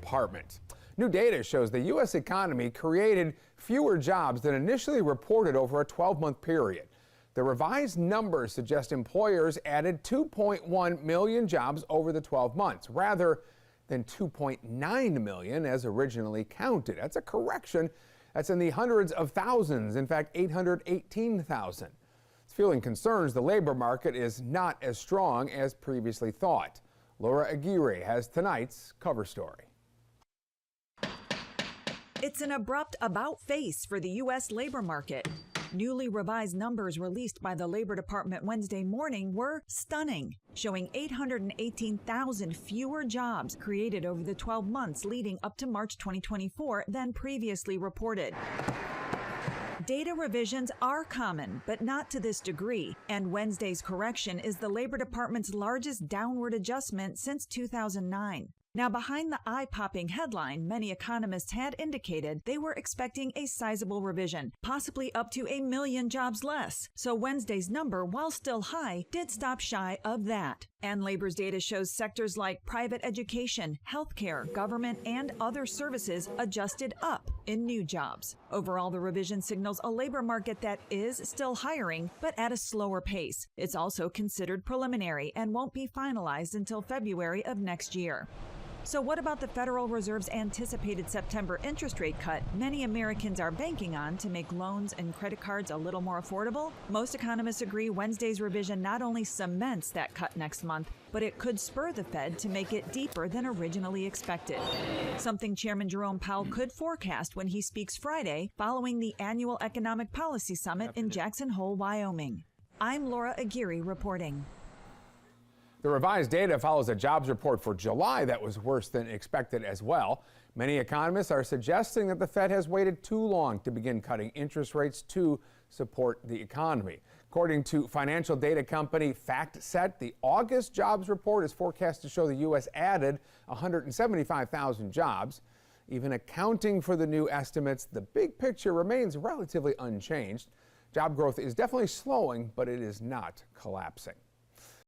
Department. New data shows the U.S. economy created fewer jobs than initially reported over a 12-month period. The revised numbers suggest employers added 2.1 million jobs over the 12 months, rather than 2.9 million as originally counted. That's a correction. That's in the hundreds of thousands, in fact, 818,000. It's fueling concerns the labor market is not as strong as previously thought. Laura Aguirre has tonight's cover story. It's an abrupt about-face for the U.S. labor market. Newly revised numbers released by the Labor Department Wednesday morning were stunning, showing 818,000 fewer jobs created over the 12 months leading up to March 2024 than previously reported. Data revisions are common, but not to this degree, and Wednesday's correction is the Labor Department's largest downward adjustment since 2009. Now, behind the eye-popping headline, many economists had indicated they were expecting a sizable revision, possibly up to 1 million jobs less. So Wednesday's number, while still high, did stop shy of that. And labor's data shows sectors like private education, healthcare, government, and other services adjusted up in new jobs. Overall, the revision signals a labor market that is still hiring, but at a slower pace. It's also considered preliminary and won't be finalized until February of next year. So what about the Federal Reserve's anticipated September interest rate cut many Americans are banking on to make loans and credit cards a little more affordable? Most economists agree Wednesday's revision not only cements that cut next month, but it could spur the Fed to make it deeper than originally expected. Something Chairman Jerome Powell could forecast when he speaks Friday following the annual Economic Policy Summit in Jackson Hole, Wyoming. I'm Laura Aguirre reporting. The revised data follows a jobs report for July that was worse than expected as well. Many economists are suggesting that the Fed has waited too long to begin cutting interest rates to support the economy. According to financial data company FactSet, the August jobs report is forecast to show the U.S. added 175,000 jobs. Even accounting for the new estimates, the big picture remains relatively unchanged. Job growth is definitely slowing, but it is not collapsing.